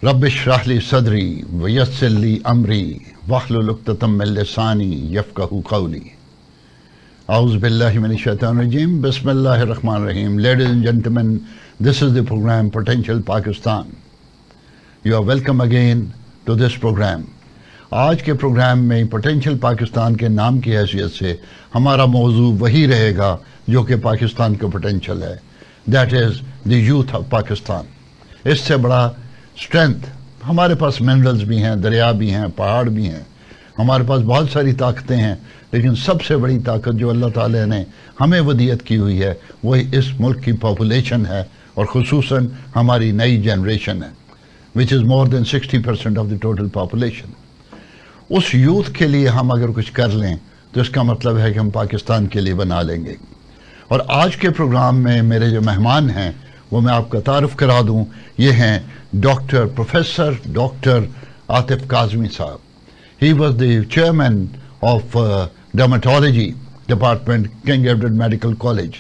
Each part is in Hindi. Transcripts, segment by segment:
रब्बिश्रह ली सदरी वयस्सिर ली अमरी वहलुल उक़दतम मिन लिसानी यफ़क़हू क़ौली। औज़ु बिल्लाहि मिनश शैतानिर रजीम। बिस्मिल्लाहिर रहमानिर रहीम। Ladies and gentlemen, this is the program Potential Pakistan. You are welcome again to this program. आज के प्रोग्राम में पोटेंशियल पाकिस्तान के नाम की हैसियत से हमारा मौजू वही रहेगा जो कि पाकिस्तान का पोटेंशियल है, that is the youth of Pakistan. इससे बड़ा स्ट्रेंथ हमारे पास मिनरल्स भी हैं, दरिया भी हैं, पहाड़ भी हैं, हमारे पास बहुत सारी ताकतें हैं, लेकिन सबसे बड़ी ताकत जो अल्लाह ताला ने हमें वदियत की हुई है वही इस मुल्क की पॉपुलेशन है और ख़ुसूसन हमारी नई जनरेशन है, which is more than 60% of the total population. उस यूथ के लिए हम अगर कुछ कर लें तो इसका मतलब है कि हम पाकिस्तान के लिए बना लेंगे। और आज के प्रोग्राम में मेरे जो मेहमान हैं वो मैं आपका तारुफ करा दूं, ये हैं प्रोफेसर डॉक्टर आतिफ काज़मी साहब। He was the chairman of dermatology department, king Edward medical college.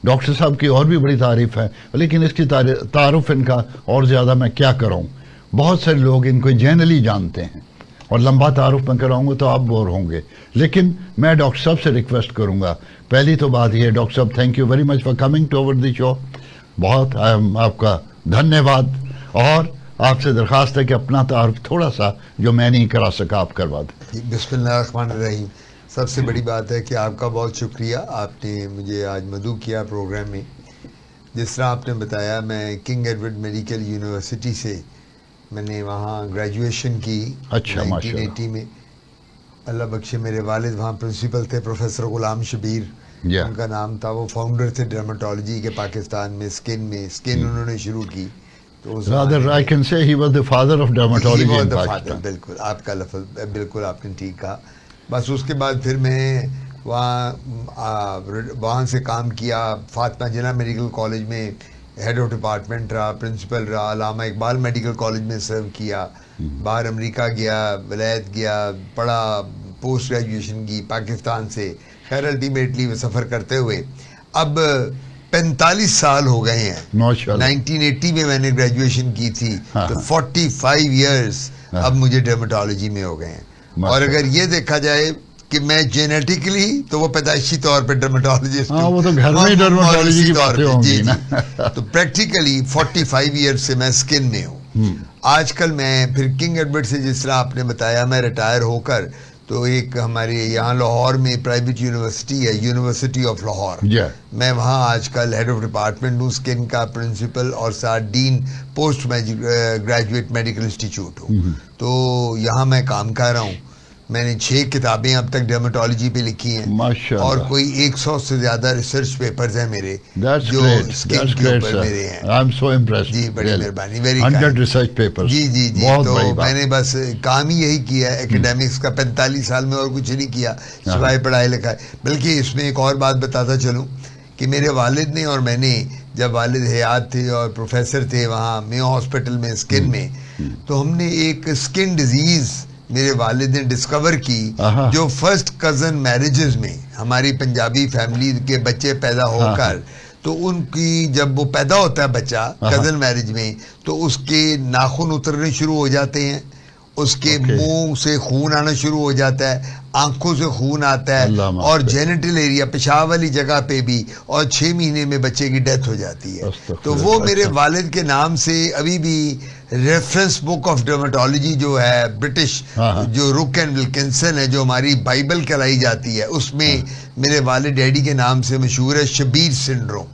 Doctor साहब की और भी बड़ी तारीफ है, लेकिन इसकी तारुफ इनका और ज़्यादा मैं क्या करूँ, बहुत सारे लोग इनको जनरली जानते हैं और लंबा तारुफ मैं कराऊंगा तो आप बोर होंगे, लेकिन मैं डॉक्टर साहब से रिक्वेस्ट करूंगा। पहली तो बात यह, डॉक्टर साहब thank you very much for coming to our the show, बहुत आपका धन्यवाद। और आपसे दरख्वास्त है कि अपना तारुफ थोड़ा सा जो मैं नहीं करा सका आप करवा दें। बिस्मिल्लाहिर्रहमानिर्रहीम। सबसे बड़ी बात है कि आपका बहुत शुक्रिया, आपने मुझे आज मदऊ किया प्रोग्राम में। जिस तरह आपने बताया, मैं किंग एडवर्ड मेडिकल यूनिवर्सिटी से मैंने वहाँ ग्रेजुएशन की 1980 में। अल्लाह बख्शे मेरे वालिद वहाँ प्रिंसिपल थे, प्रोफेसर गुलाम शबीर उनका नाम था। वो फाउंडर थे डर्मेटोलॉजी के पाकिस्तान में, स्किन उन्होंने शुरू की। तो rather I can say he was the father of dermatology in Pakistan. बिल्कुल आपका लफ्ज़ बिल्कुल आपने ठीक कहा। बस उसके बाद फिर मैं वहाँ से काम किया, फातिमा जिन्ना मेडिकल कॉलेज में हेड ऑफ डिपार्टमेंट रहा, प्रिंसिपल रहा, अल्लामा इकबाल मेडिकल कॉलेज में सर्व किया, बाहर अमेरिका गया, वलायत गया, पढ़ा, पोस्ट ग्रेजुएशन की पाकिस्तान से। खैर अल्टीमेटली सफ़र करते हुए अब 45 साल हो गए हैं। 1980 में मैंने ग्रेजुएशन की थी, तो 45 ईयर्स अब मुझे डर्मेटोलॉजी में हो गए हैं। और अगर ये देखा जाए कि मैं जेनेटिकली तो वो पैदाइशी तौर पे डर्मेटोलॉजिस्ट हूं, वो तो घर में डर्मेटोलॉजी की बातें होंगी ना। तो प्रैक्टिकली 45 ईयर्स से मैं स्किन में हूँ। आजकल मैं फिर किंग एडवर्ड से, जिस तरह आपने बताया, मैं रिटायर होकर तो एक हमारे यहाँ लाहौर में प्राइवेट यूनिवर्सिटी है, यूनिवर्सिटी ऑफ लाहौर, मैं वहाँ आजकल हेड ऑफ डिपार्टमेंट हूँ, स्किन का प्रिंसिपल और साथ dean post graduate medical institute हूँ। तो यहाँ मैं काम कर रहा हूँ। मैंने 6 किताबें अब तक डर्मेटोलॉजी पे लिखी हैं और कोई 100 से ज्यादा रिसर्च पेपर्स हैं मेरे जो स्किन के ऊपर मेरे हैं। I am so impressed. जी, बड़ी मेहरबानी, वेरी 100 रिसर्च पेपर्स। जी। तो मैंने बस काम ही यही किया है एकेडमिक्स का, 45 साल में और कुछ नहीं किया सिवाय पढ़ाई लिखाई। बल्कि इसमें एक और बात बताता चलूँ कि मेरे वालिद ने और मैंने, जब वालिद हयात थे और प्रोफेसर थे वहाँ मेयो हॉस्पिटल में स्किन में, तो हमने एक स्किन डिजीज़ मेरे वालिद ने डिस्कवर की जो फर्स्ट कज़न मैरिजेस में हमारी पंजाबी फैमिली के बच्चे पैदा होकर, तो उनकी जब वो पैदा होता है बच्चा कज़न मैरिज में, तो उसके नाखून उतरने शुरू हो जाते हैं, उसके मुंह से खून आना शुरू हो जाता है, आंखों से खून आता है और जेनिटल एरिया पेशाब वाली जगह पे भी, और 6 महीने में बच्चे की डेथ हो जाती है। तो वो मेरे वालिद के नाम से अभी भी रेफरेंस बुक ऑफ डर्मेटोलॉजी जो है ब्रिटिश, जो रुक एंड विल्किंसन है, जो हमारी बाइबल कहलाई जाती है, उसमें मेरे वालिद डैडी के नाम से मशहूर है शबीर सिंड्रोम।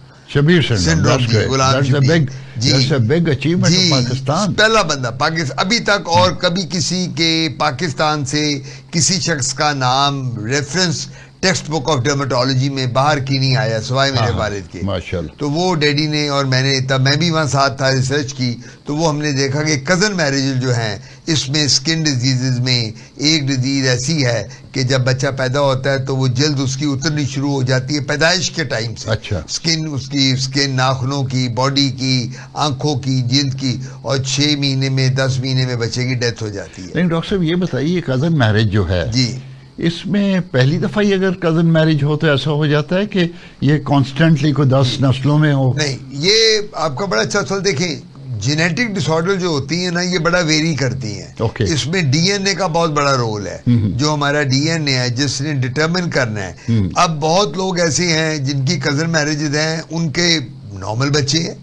पहला बंदा पाकिस्तान अभी तक, और कभी किसी के पाकिस्तान से किसी शख्स का नाम reference text book of dermatology में बाहर की नहीं आया सिवाय मेरे वालिद के। माशाल्लाह। तो वो डैडी ने और मैंने, तब मैं भी वहाँ साथ था, रिसर्च की, तो वो हमने देखा कि कज़न मैरिज जो हैं इसमें स्किन डिजीज़ में एक डिजीज़ ऐसी है कि जब बच्चा पैदा होता है तो वो जल्द उसकी उतरनी शुरू हो जाती है पैदाइश के टाइम से। अच्छा। स्किन नाखूनों की, बॉडी की, आंखों की, जिल्द की, और 6 महीने में 10 महीने में बच्चे की डेथ हो जाती है। लेकिन डॉक्टर साहब ये बताइए, कज़न मैरिज जो है जी, इसमें पहली दफ़ा ही अगर कज़न मैरिज हो तो ऐसा हो जाता है कि ये कॉन्स्टेंटली को 10 नस्लों में हो? नहीं, ये आपका बड़ा अच्छा सवाल। देखें, जेनेटिक डिसऑर्डर जो होती है ना, ये बड़ा वेरी करती हैं। Okay. इसमें डीएनए का बहुत बड़ा रोल है। जो हमारा डीएनए है जिसने डिटरमिन करना है। अब बहुत लोग ऐसे हैं जिनकी कजन मैरिजेज हैं, उनके नॉर्मल बच्चे हैं।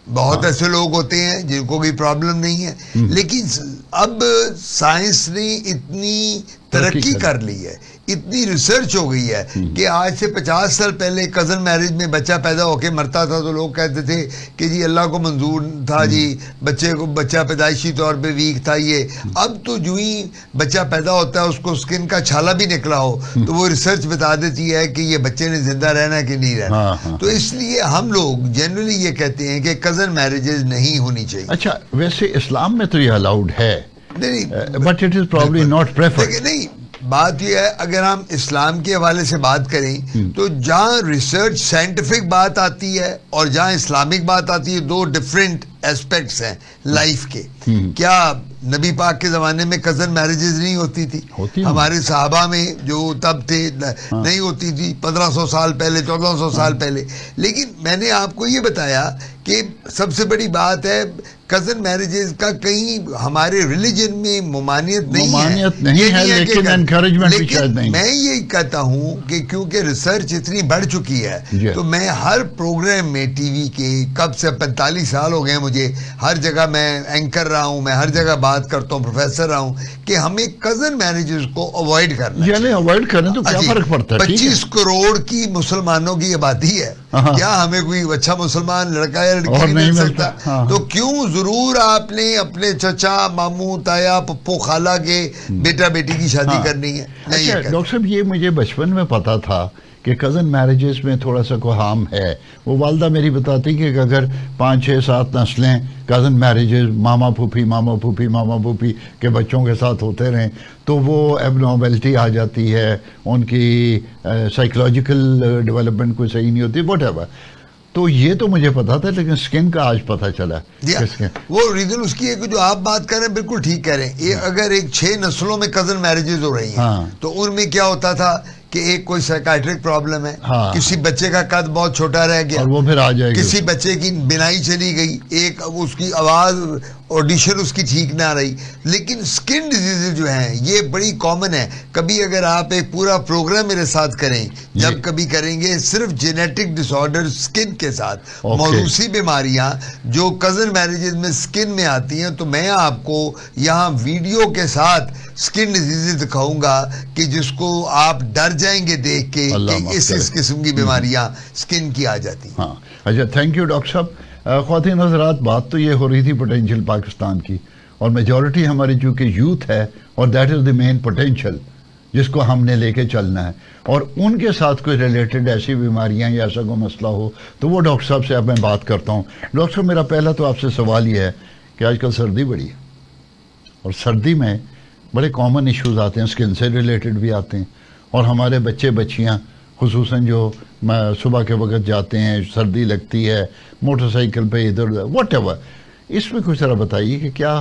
बहुत ऐसे लोग होते हैं जिनको कोई प्रॉब्लम नहीं है, लेकिन अब साइंस ने इतनी तरक्की कर ली है, इतनी रिसर्च हो गई है कि आज से 50 साल पहले कजन मैरिज में बच्चा पैदा होके मरता था तो लोग कहते थे कि जी अल्लाह को मंजूर था जी, बच्चा पैदाइशी तौर पे वीक था ये। अब तो जो ही बच्चा पैदा होता है उसको स्किन का छाला भी निकला हो तो वो रिसर्च बता देती है कि ये बच्चे ने जिंदा रहना कि नहीं रहना। तो इसलिए हम लोग जनरली ये कहते हैं कि कजन मैरिजेस नहीं होनी चाहिए। अच्छा, वैसे इस्लाम में तो ये अलाउड है, नहीं, but it is probably not preferred. नहीं, बात यह है, अगर हम इस्लाम के हवाले से बात करें तो जहां रिसर्च साइंटिफिक बात आती है और जहां इस्लामिक बात आती है, दो डिफरेंट एस्पेक्ट्स हैं लाइफ के। क्या नबी पाक के जमाने में कजन मैरिजेस नहीं होती थी? हमारे सहाबा में जो तब थे नहीं होती थी, 1500 साल पहले, 1400 साल पहले। लेकिन मैंने आपको ये बताया कि सबसे बड़ी बात है कजन मैरिजेस का कहीं हमारे रिलीजन में ममानियत नहीं है, लेकिन एनकरेजमेंट भी शायद नहीं। मैं यही कहता हूं कि क्योंकि रिसर्च इतनी बढ़ चुकी है तो मैं हर प्रोग्राम में टीवी के, कब से 45 साल हो गए मुझे, हर जगह मैं एंकर रहा हूं, मैं हर जगह बात करता हूं, प्रोफेसर रहा हूं कि हमें कजन मैरिजेस को अवॉइड करना चाहिए। अवॉइड करें तो क्या फर्क पड़ता है? 25 करोड़ की मुसलमानों की आबादी है, क्या हमें कोई अच्छा मुसलमान लड़का या लड़की नहीं मिल सकता? तो क्यों जरूर आपने अपने चचा, मामू, ताया, पप्पो, खाला के बेटा बेटी की शादी करनी है? अच्छा डॉक्टर साहब, ये मुझे बचपन में पता था कि कज़न मैरिजेस में थोड़ा सा को हार्म है। वो वालदा मेरी बताती कि अगर 5, 6, 7 नस्लें कज़न मैरिजेस, मामा फूफी के बच्चों के साथ होते रहें तो वो एबनॉर्मेलिटी आ जाती है, उनकी साइकोलॉजिकल डेवलपमेंट कोई सही नहीं होती, व्हाटएवर। तो ये तो मुझे पता था, लेकिन स्किन का आज पता चला। वो रीजन उसकी है कि जो आप बात कर रहे हैं बिल्कुल ठीक कह रहे हैं। ये अगर एक 6 नस्लों में कजन मैरिजेस हो रही हैं तो उनमें क्या होता था कि एक कोई साइकाइट्रिक प्रॉब्लम है, किसी बच्चे का कद बहुत छोटा रह गया और वो फिर आ जाएगी, किसी बच्चे की बिनाई चली गई, एक उसकी आवाज ऑडिशन उसकी ठीक ना रही। लेकिन स्किन डिजीज जो हैं ये बड़ी कॉमन है। कभी अगर आप एक पूरा प्रोग्राम मेरे साथ करें, जब कभी करेंगे सिर्फ जेनेटिक डिसऑर्डर स्किन के साथ, मौरूसी बीमारियां जो कजन मैरिजेस में स्किन में आती हैं, तो मैं आपको यहाँ वीडियो के साथ स्किन डिजीज दिखाऊंगा कि जिसको आप डर जाएंगे देख के कि इस किस्म की बीमारियां स्किन की आ जाती हैं। हाँ, अच्छा, थैंक यू डॉक्टर साहब। ख्वातीन हज़रात, बात तो ये हो रही थी पोटेंशियल पाकिस्तान की, और मेजॉरिटी हमारी चूँकि यूथ है और that is the main potential जिसको हमने लेके चलना है, और उनके साथ कोई रिलेटेड ऐसी बीमारियां या ऐसा कोई मसला हो तो वो डॉक्टर साहब से अब मैं बात करता हूँ। डॉक्टर साहब, मेरा पहला तो आपसे सवाल ये है कि आजकल सर्दी बड़ी है और सर्दी में बड़े कॉमन इश्यूज आते हैं, स्किन से रिलेटेड भी आते हैं, और हमारे बच्चे बच्चियाँ खुसूसन जो सुबह के वक्त जाते हैं, सर्दी लगती है, मोटरसाइकिल पे इधर उधर व्हाटएवर, इसमें कुछ तरह बताइए कि क्या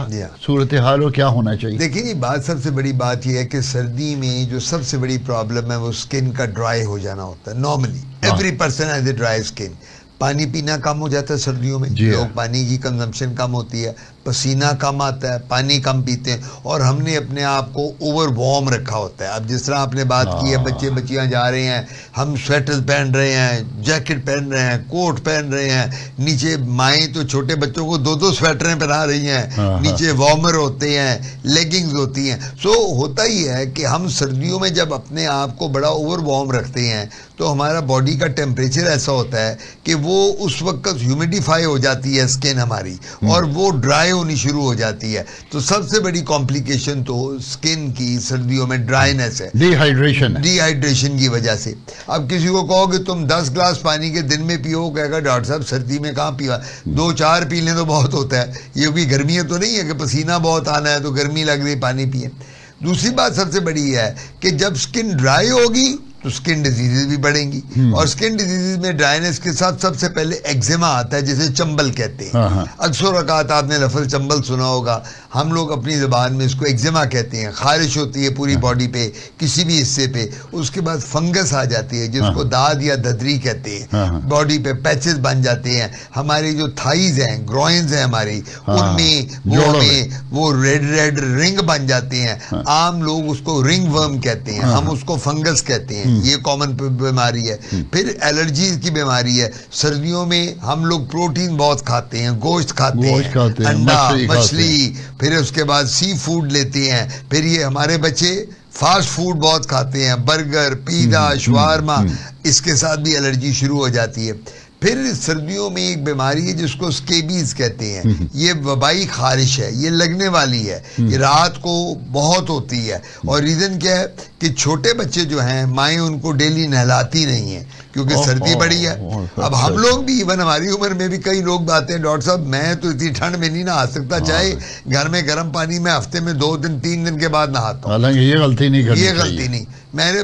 सूरत हाल और क्या होना चाहिए? देखिए, बात सबसे बड़ी बात यह है कि सर्दी में जो सबसे बड़ी प्रॉब्लम है वो स्किन का ड्राई हो जाना होता है। Normally every person has a dry skin. पानी पीना कम हो जाता है सर्दियों में, लोग पानी की कंजम्पशन कम होती है, पसीना कम आता है, पानी कम पीते हैं, और हमने अपने आप को ओवर वार्म रखा होता है। अब जिस तरह आपने बात की है, बच्चे बच्चियां जा रहे हैं, हम स्वेटर पहन रहे हैं, जैकेट पहन रहे हैं, कोट पहन रहे हैं, नीचे माएँ तो छोटे बच्चों को 2-2 स्वेटरें पहना रही हैं, नीचे वार्मर होते हैं, लेगिंग्स होती हैं। सो होता ही है कि हम सर्दियों में जब अपने आप को बड़ा ओवर वार्म रखते हैं तो हमारा बॉडी का टेम्परेचर ऐसा होता है कि वो उस वक्त ह्यूमिडिफाई हो जाती है स्किन हमारी, और वो ड्राई होनी शुरू हो जाती है। तो सबसे बड़ी कॉम्प्लिकेशन तो स्किन की सर्दियों में ड्राइनेस है, डिहाइड्रेशन की वजह से। अब किसी को कहोगे तुम 10 ग्लास पानी के दिन में पियो, कहेगा डॉक्टर साहब सर्दी में कहाँ पिया, 2-4 पी लें तो बहुत होता है। ये कोई गर्मियाँ तो नहीं है कि पसीना बहुत आना है तो गर्मी लग रही पानी पिए। दूसरी बात सबसे बड़ी है कि जब स्किन ड्राई होगी तो स्किन डिजीजेज भी बढ़ेंगी। और स्किन डिजीजेज में ड्राइनेस के साथ सबसे पहले एक्जिमा आता है, जिसे चंबल कहते हैं। अक्सर औकात आपने लफ्ज़ चंबल सुना होगा, हम लोग अपनी ज़बान में इसको एक्जिमा कहते हैं। खारिश होती है पूरी बॉडी पे, किसी भी हिस्से पे, उसके बाद फंगस आ जाती है जिसको दाद या ददरी कहते हैं। बॉडी पे पैचेस बन जाते हैं। हमारी जो थाइज हैं, ग्रोइंस हैं हमारी, उनमें वो रेड रेड रिंग बन जाते हैं। आम लोग उसको रिंग वर्म कहते हैं, हम उसको फंगस कहते हैं। ये कॉमन बीमारी है। फिर एलर्जी की बीमारी है। सर्दियों में हम लोग प्रोटीन बहुत खाते हैं, गोश्त खाते हैं, अंडा, मछली, फिर उसके बाद सी फूड लेते हैं। फिर ये हमारे बच्चे फास्ट फूड बहुत खाते हैं, बर्गर, पिज़्ज़ा, शवारमा, इसके साथ भी एलर्जी शुरू हो जाती है। फिर सर्दियों में एक बीमारी है जिसको स्केबीज कहते हैं। ये वबाई खारिश है, ये लगने वाली है, ये रात को बहुत होती है। और रीज़न क्या है कि छोटे बच्चे जो हैं, माएँ उनको डेली नहलाती नहीं हैं क्योंकि सर्दी बड़ी है। अब हम लोग भी, इवन हमारी उम्र में भी कई लोग आते हैं, डॉक्टर साहब मैं तो इतनी ठंड में नहीं नहा सकता, चाहे घर में गर्म पानी में हफ्ते में 2 दिन 3 दिन के बाद नहाता हूँ। हालांकि ये गलती नहीं करनी, ये गलती नहीं।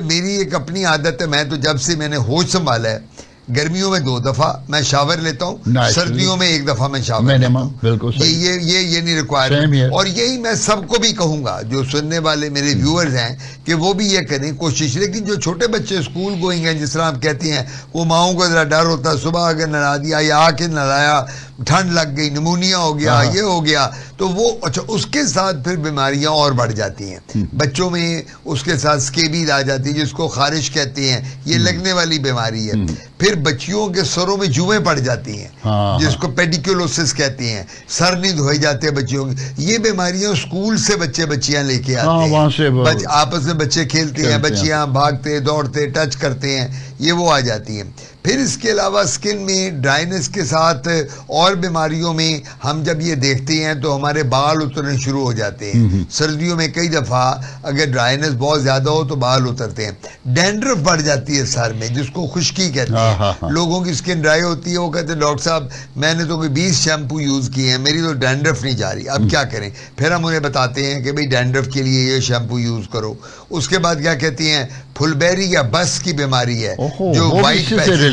मेरी एक अपनी आदत है, मैं तो जब से मैंने होश संभाला है, गर्मियों में 2 दफा मैं शावर लेता हूँ, सर्दियों में 1 दफा मैं शावर लेता हूँ। बिल्कुल ये नहीं रिक्वायरमेंट। और यही मैं सबको भी कहूंगा, जो सुनने वाले मेरे व्यूअर्स हैं, कि वो भी ये करें कोशिश। लेकिन जो छोटे बच्चे स्कूल गोइंग हैं, जिस तरह आप कहते हैं, वो माओं को जरा डर होता है, सुबह अगर नहा दिया या आके नहाया, ठंड लग गई, निमोनिया हो गया, ये हो गया, तो वो अच्छा उसके साथ फिर बीमारियां और बढ़ जाती हैं बच्चों में। उसके साथ स्केबीज आ जाती है जिसको खारिश कहते हैं, ये लगने वाली बीमारी है। फिर बच्चियों के सरों में जुएं पड़ जाती हैं, जिसको पेडिकुलोसिस कहते हैं, सर नहीं धोए जाते बच्चियों के। ये बीमारियां स्कूल से बच्चियां लेके आते हैं, आपस में बच्चे खेलते हैं, बच्चियां भागते दौड़ते टच करते हैं, ये वो आ जाती हैं। फिर इसके अलावा स्किन में ड्राइनेस के साथ और बीमारियों में हम जब ये देखते हैं तो हमारे बाल उतरने शुरू हो जाते हैं। सर्दियों में कई दफ़ा अगर ड्राइनेस बहुत ज़्यादा हो तो बाल उतरते हैं। डैंड्रफ बढ़ जाती है सर में, जिसको खुश्की कहते हैं। लोगों की स्किन ड्राई होती है, वो कहते हैं डॉक्टर साहब मैंने तो कोई 20 शैम्पू यूज़ किए हैं, मेरी तो डैंड्रफ नहीं जा रही, अब क्या करें। फिर हम उन्हें बताते हैं कि भाई डैंड्रफ के लिए ये शैम्पू यूज़ करो। उसके बाद क्या कहती हैं, फुलबेरी या बस की बीमारी है, जो वाइट पैचेस,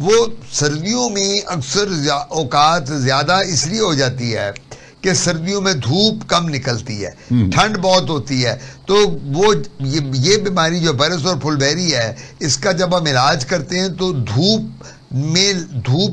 वो सर्दियों में अक्सर औकात ज्यादा इसलिए हो जाती है कि सर्दियों में धूप कम निकलती है, ठंड बहुत होती है। तो वो ये बीमारी जो बरस और फुलबेरी है, इसका जब हम इलाज करते हैं तो धूप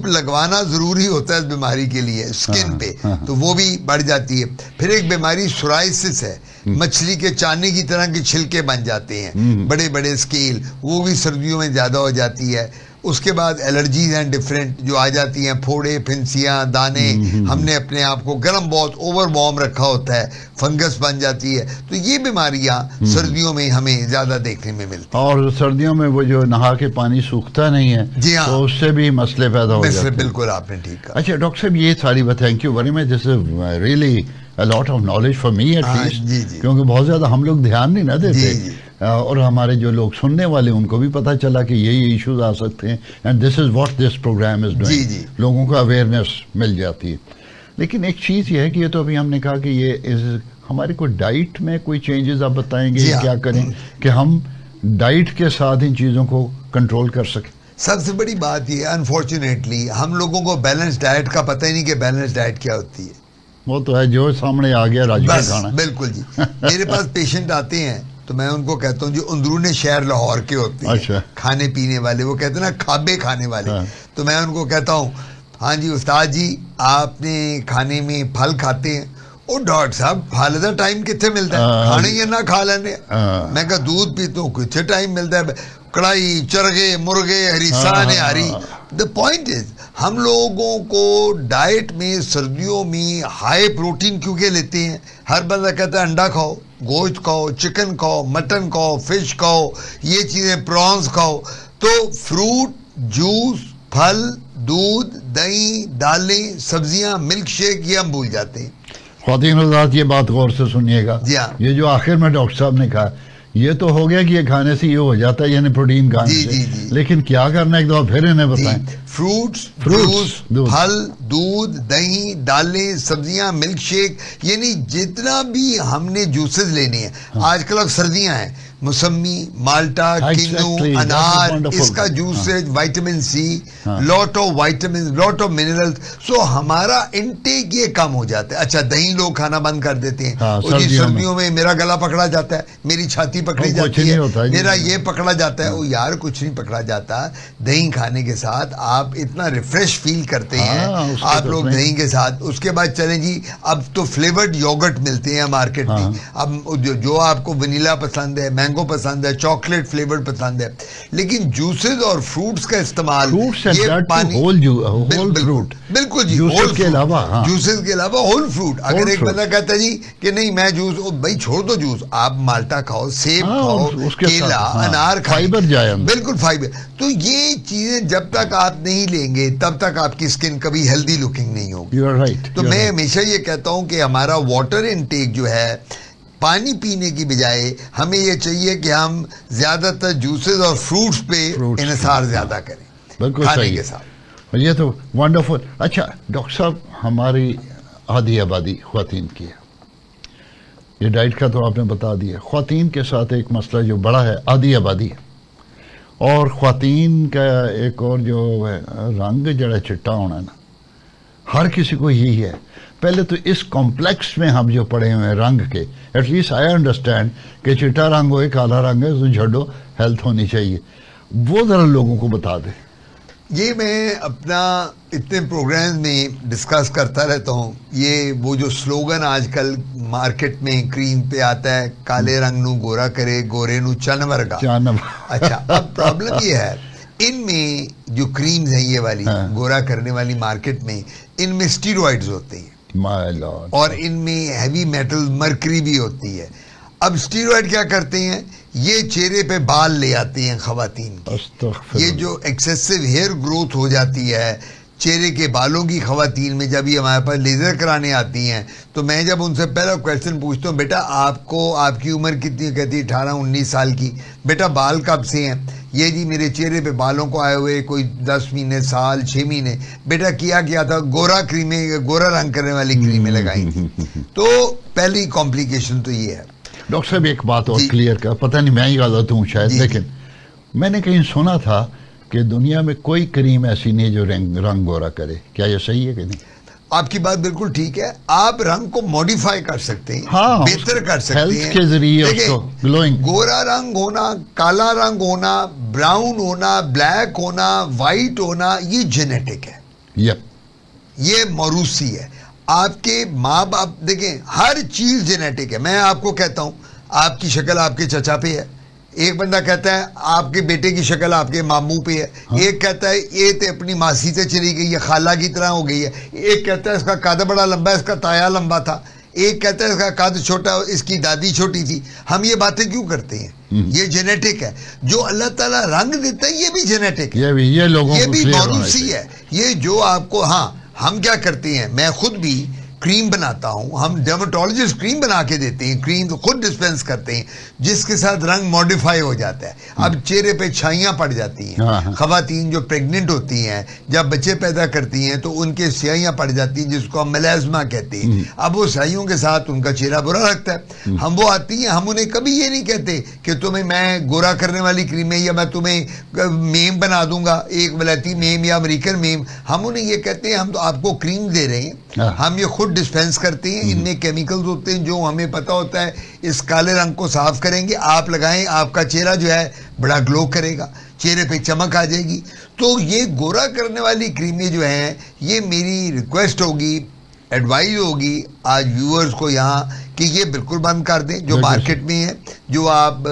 लगवाना जरूरी होता है इस बीमारी के लिए स्किन पे, तो वो भी बढ़ जाती है। फिर एक बीमारी सोराइसिस है, मछली के चाने की तरह के छिलके बन जाते हैं, बड़े बड़े स्केल, वो भी सर्दियों में ज्यादा हो जाती है। उसके बाद एलर्जीज हैं डिफरेंट जो आ जाती हैं, फोड़े, फिंसियाँ, दाने, हमने अपने आप को गर्म बहुत ओवर वार्म रखा होता है, फंगस बन जाती है। तो ये बीमारियां सर्दियों में हमें ज्यादा देखने में मिलती हैं। और सर्दियों में वो जो नहा के पानी सूखता नहीं है, जी हाँ, तो उससे भी मसले पैदा हो जाते हैं। बिल्कुल आपने ठीक कहा। अच्छा डॉक्टर साहब, ये सारी बात, thank you very much, this is really a lot of knowledge for me at least, क्योंकि बहुत ज़्यादा हम लोग ध्यान नहीं ना देते, और हमारे जो लोग सुनने वाले उनको भी पता चला कि ये इश्यूज आ सकते हैं, and this is what this program is doing, लोगों को अवेयरनेस मिल जाती है। लेकिन एक चीज़ ये है कि ये तो अभी हमने कहा कि ये हमारे को डाइट में कोई चेंजेस आप बताएंगे, क्या करें कि हम डाइट के साथ इन चीज़ों को कंट्रोल कर सकें। सबसे बड़ी बात ये, अनफॉर्चुनेटली हम लोगों को बैलेंस डाइट का पता ही नहीं कि बैलेंस डाइट क्या होती है। वो तो है जो सामने आ गया राजू का खाना। बिल्कुल जी। मेरे पास पेशेंट आते हैं तो मैं उनको कहता हूँ जो अंदरूनी शहर लाहौर के होते हैं, अच्छा, खाने पीने वाले, वो कहते हैं ना खाबे खाने वाले, तो मैं उनको कहता हूँ हाँ जी उस्ताद जी आपने खाने में फल खाते हैं? ओ डॉक्टर साहब फल का टाइम कितने मिलता है, खाने ही ना खा लेने। मैं कहा दूध पीता हूँ, कितने टाइम मिलता है, कढ़ाई, चरगे, मुर्गे, हरीसा ने हरी। द पॉइंट इज हम लोगों को डाइट में सर्दियों में हाई प्रोटीन क्योंकि लेते हैं। हर बंदा कहता है अंडा खाओ, गोश्त खाओ, चिकन खाओ, मटन खाओ, फिश खाओ, ये चीज़ें, प्रॉन्स खाओ। तो फ्रूट, जूस, फल, दूध, दही, दालें, सब्जियां, मिल्क शेक, ये हम भूल जाते हैं। ख्वातीन हज़रात ये बात गौर से सुनिएगा, ये जो आखिर में डॉक्टर साहब ने कहा, ये तो हो गया कि ये खाने से ये हो जाता है, यानी प्रोटीन खाने से, लेकिन क्या करना एक दफा फिर इन्हें बताएं। फ्रूट्स, फल, दूध, दही, दालें, सब्जियां, मिल्क शेक, यानी जितना भी हमने जूसेस लेने हैं। आजकल अब सर्दियां हैं, मौसमी, माल्टा, किन्नू, अनार, इसका जूस है, vitamin C, lot of vitamin, lot of minerals. So हमारा इनटेक ये कम हो जाता है। अच्छा, दही लोग खाना बंद कर देते हैं, सर्दियों में मेरा गला पकड़ा जाता है, मेरी छाती पकड़ी जाती है, मेरा ये पकड़ा जाता है। वो यार कुछ नहीं पकड़ा जाता। दही खाने के साथ आप इतना रिफ्रेश फील करते हैं आप लोग दही के साथ। उसके बाद चलें जी, अब तो फ्लेवर्ड योगर्ट मिलते हैं मार्केट में। अब जो आपको वनीला पसंद है, मैंगो पसंद है, चॉकलेट फ्लेवर्ड पसंद है, लेकिन जूसेस और फ्रूट्स का इस्तेमाल, ये पानी, बिल्कुल जी, जूसेस के अलावा, जूसेस के अलावा होल फ्रूट। अगर एक बंदा कहता है जी कि नहीं मैं जूस, भाई छोड़ दो जूस, आप माल्टा खाओ, सेब खाओ, केला, अनार खाओ, फाइबर जाए, बिल्कुल फाइबर। तो ये चीजें जब तक आप नहीं लेंगे तब तक आपकी स्किन कभी हेल्दी लुकिंग नहीं होगी। राइट। तो मैं हमेशा ये कहता हूं कि हमारा वाटर इनटेक जो है, पानी पीने की बजाय हमें ये चाहिए कि हम ज्यादातर जूसेस और फ्रूट्स पे इन्हिसार ज्यादा करें खाने के साथ। ये तो वंडरफुल। अच्छा डॉक्टर साहब, हमारी आधी आबादी ख्वातीन की है, ये डाइट का तो आपने बता दिया। ख्वातीन के साथ एक मसला जो बड़ा है, आधी आबादी है, और ख्वातीन का एक और जो रंग जड़ा चिट्टा होना ना, हर किसी को यही है। पहले तो इस कॉम्प्लेक्स में हम जो पढ़े हुए हैं रंग के, एटलीस्ट आई अंडरस्टैंड कि चिट्टा रंग हो, काला रंग है, तो झड़ो, हेल्थ होनी चाहिए, वो ज़रा लोगों को बता दें। ये मैं अपना इतने प्रोग्राम में डिस्कस करता रहता हूँ। ये वो जो स्लोगन आजकल मार्केट में क्रीम पे आता है, काले रंग नू गोरा करे, गोरे नू चन वर्गा। अच्छा, अब प्रॉब्लम ये है, इनमें जो क्रीम्स हैं ये वाली, गोरा करने वाली मार्केट में, इनमें स्टीरॉइड्स होते हैं और इनमें हैवी मेटल मर्करी भी होती है। अब स्टीरॉइड क्या करते हैं, ये चेहरे पे बाल ले आते हैं खवातीन की। ये जो एक्सेसिव हेयर ग्रोथ हो जाती है चेहरे के बालों की खवातीन में, जब ये हमारे पास लेज़र कराने आती हैं, तो मैं जब उनसे पहला क्वेश्चन पूछता हूँ, बेटा आपको, आपकी उम्र कितनी? कहती है 18-19 साल की। बेटा बाल कब से हैं? ये जी मेरे चेहरे पे बालों को आए हुए कोई 10 महीने, साल, 6 महीने। बेटा किया था, गोरा रंग करने वाली क्रीमें लगाई थी। तो पहली कॉम्प्लिकेशन तो ये है। डॉक्टर साहब एक बात और क्लियर कर, पता नहीं मैं ही गलत हूँ शायद, लेकिन मैंने कहीं सुना था कि दुनिया में कोई क्रीम ऐसी नहीं जो रंग गोरा करे। क्या ये सही है कि नहीं? आपकी बात बिल्कुल ठीक है। आप रंग को मॉडिफाई कर सकते हैं, बेहतर कर सकते हैं हेल्थ के जरिए उसको ग्लोइंग। गोरा रंग होना, काला रंग होना, ब्राउन होना, ब्लैक होना, वाइट होना, ये जेनेटिक है, ये मौरूसी है। आपके माँ बाप देखें, हर चीज जेनेटिक है। मैं आपको कहता हूं आपकी शक्ल आपके चचा पे है, एक बंदा कहता है आपके बेटे की शक्ल आपके मामू पे है, एक कहता है ये तो अपनी मासी से चली गई है, खाला की तरह हो गई है, एक कहता है इसका कद बड़ा लंबा है, इसका ताया लंबा था, एक कहता है इसका कद छोटा, इसकी दादी छोटी थी। हम ये बातें क्यों करते हैं? ये जेनेटिक है। जो अल्लाह ताला रंग देता है ये भी जेनेटिक है, ये भी मौरूसी है। ये जो आपको, हम क्या करते हैं, मैं खुद भी क्रीम बनाता हूं, हम डर्मेटोलॉजिस्ट क्रीम बना के देते हैं, क्रीम तो खुद डिस्पेंस करते हैं जिसके साथ रंग मॉडिफाई हो जाता है। अब चेहरे पे छाइयां पड़ जाती हैं, खवातीन जो प्रेग्नेंट होती हैं, जब बच्चे पैदा करती हैं तो उनके स्याहियां पड़ जाती हैं, जिसको हम मेलाज्मा कहते हैं। अब वो स्याहियों के साथ उनका चेहरा बुरा लगता है। हम वो आती हैं, हम उन्हें कभी ये नहीं कहते कि तुम्हें मैं गोरा करने वाली क्रीम है या मैं तुम्हें मेम बना दूंगा, एक वलायती मेम या अमेरिकन मेम। हम उन्हें ये कहते हैं हम तो आपको क्रीम दे रहे हैं, हम ये खुद डिस्पेंस करते हैं, इनमें केमिकल्स होते हैं जो हमें पता होता है इस काले रंग को साफ करेंगे, आप लगाएं, आपका चेहरा जो है बड़ा ग्लो करेगा, चेहरे पे चमक आ जाएगी। तो ये गोरा करने वाली क्रीमें जो हैं, ये मेरी रिक्वेस्ट होगी, एडवाइस होगी आज व्यूअर्स को यहाँ कि ये बिल्कुल बंद कर दें। जो मार्केट में है, जो आप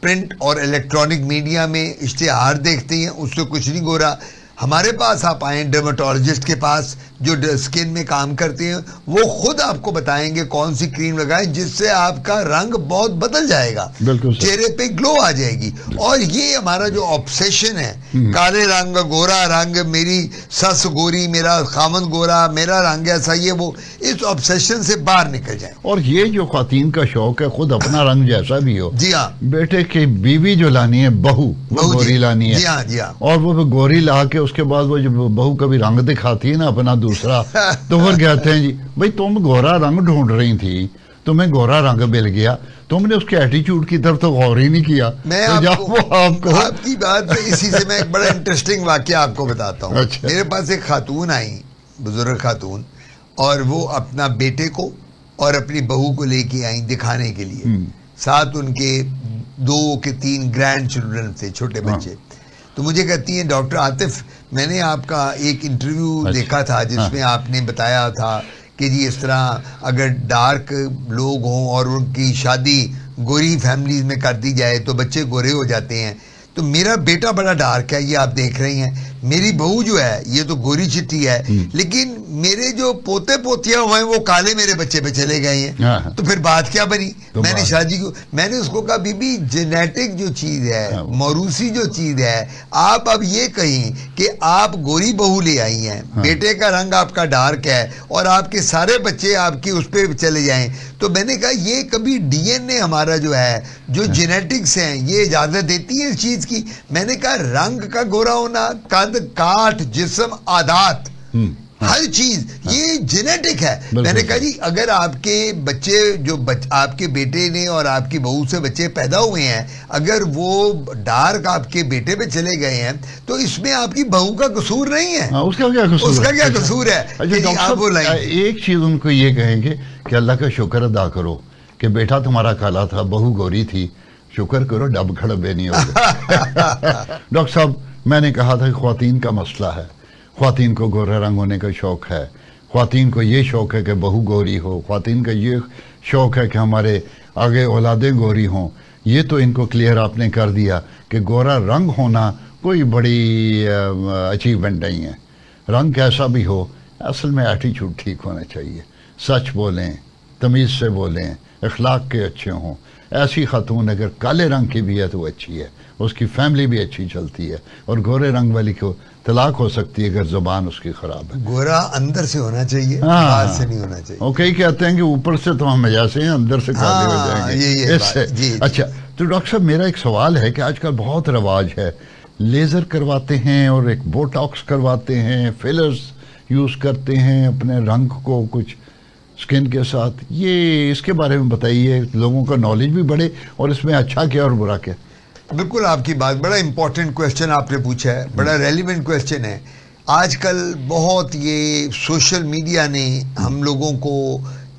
प्रिंट और इलेक्ट्रॉनिक मीडिया में इश्तिहार देखते हैं, उससे कुछ नहीं गोरा। हमारे पास आप आए डर्मेटोलॉजिस्ट के पास जो स्किन में काम करते हैं, वो खुद आपको बताएंगे कौन सी क्रीम लगाएं जिससे आपका रंग बहुत बदल जाएगा, चेहरे पे ग्लो आ जाएगी। और ये हमारा जो ऑब्सेशन है, काले रंग, गोरा रंग, मेरी सस गोरी, मेरा खामन गोरा, मेरा रंग ऐसा, ये वो, इस ऑब्सेशन से बाहर निकल जाए। और ये जो ख्वातीन का शौक है खुद अपना रंग जैसा भी हो, जी हाँ, बेटे की बीवी जो लानी है, बहू वो गोरी लानी है, जी हाँ, जी हाँ, और वो गोरी ला के उसके बाद वो जब बहू कभी रंग दिखाती है ना अपना दूसरा, तो फिर कहते हैं जी भाई तुम गोरा रंग ढूंढ रही थी तुम्हें गोरा रंग मिल गया, तुमने उसके एटीट्यूड की तरफ तो गौर ही नहीं किया। मैं तो आपको आपकी बात इसी से मैं एक बड़ा इंटरेस्टिंग वाकया आपको बताता हूँ। अच्छा। मेरे पास एक खातून आई, बुजुर्ग खातून, और वो अपना बेटे को और अपनी बहू को लेके आई दिखाने के लिए। साथ उनके 2 के 3 ग्रैंड चिल्ड्रन थे, छोटे बच्चे। तो मुझे कहती हैं, डॉक्टर आतिफ, मैंने आपका एक इंटरव्यू देखा था जिसमें आपने बताया था कि जी इस तरह अगर डार्क लोग हों और उनकी शादी गोरी फैमिलीज में कर दी जाए तो बच्चे गोरे हो जाते हैं। तो मेरा बेटा बड़ा डार्क है, ये आप देख रही हैं। मेरी बहू जो है ये तो गोरी चिट्टी है, लेकिन मेरे जो पोते पोतियां हुए हैं वो काले मेरे बच्चे पे चले गए हैं। तो फिर बात क्या बनी? तो मैंने शादी को मैंने उसको कहा, बीबी जेनेटिक जो चीज है, मौरूसी जो चीज है, आप अब ये कहीं कि आप गोरी बहू ले आई हैं, बेटे का रंग आपका डार्क है और आपके सारे बच्चे आपकी उस पर चले जाएं। तो मैंने कहा ये कभी डीएनए हमारा जो है, जो जेनेटिक्स हैं, ये इजाजत देती है इस चीज की? मैंने कहा रंग का गोरा होना, कद, काठ, जिस्म, आदात, हर चीज ये जेनेटिक है। मैंने कहा जी अगर आपके बच्चे आपके बेटे ने और आपकी बहू से बच्चे पैदा हुए हैं, अगर वो डार्क आपके बेटे पे चले गए हैं तो इसमें आपकी बहू का कसूर नहीं है। उसका क्या कसूर? उसका क्या कसूर है? एक चीज उनको ये कहेंगे कि अल्लाह का शुक्र अदा करो कि बेटा तुम्हारा काला था, बहू गोरी थी, शुक्र करो डब खड़बे नहीं हो गए। डॉक्टर साहब, मैंने कहा था कि ख्वातीन का मसला है, ख्वातीन को गोरा रंग होने का शौक़ है, ख्वातीन को ये शौक़ है कि बहू गोरी हो, ख्वातीन का ये शौक़ है कि हमारे आगे औलादें गोरी हों। ये तो इनको क्लियर आपने कर दिया कि गोरा रंग होना कोई बड़ी अचीवमेंट नहीं है। रंग कैसा भी हो, असल में एटीट्यूड ठीक होना चाहिए, सच बोलें, तमीज़ से बोलें, अखलाक के अच्छे हों। ऐसी खातून अगर काले रंग की भी है तो अच्छी है, उसकी फैमिली भी अच्छी चलती है, और गोरे रंग वाली को तलाक हो सकती है अगर जुबान उसकी खराब है। गोरा अंदर से होना चाहिए, बाहर से नहीं होना चाहिए। ओके, कहते हैं कि ऊपर से तो हम जैसे हैं, अंदर से काले हो जाएंगे इससे। अच्छा, तो डॉक्टर साहब मेरा एक सवाल है कि आजकल बहुत रवाज है, लेज़र करवाते हैं और एक बोटॉक्स करवाते हैं, फिलर्स यूज़ करते हैं अपने रंग को कुछ स्किन के साथ। ये इसके बारे में बताइए, लोगों का नॉलेज भी बढ़े और इसमें अच्छा क्या और बुरा क्या। बिल्कुल आपकी बात, बड़ा इंपॉर्टेंट क्वेश्चन आपने पूछा है, बड़ा रेलिवेंट क्वेश्चन है। आजकल बहुत ये सोशल मीडिया ने हम लोगों को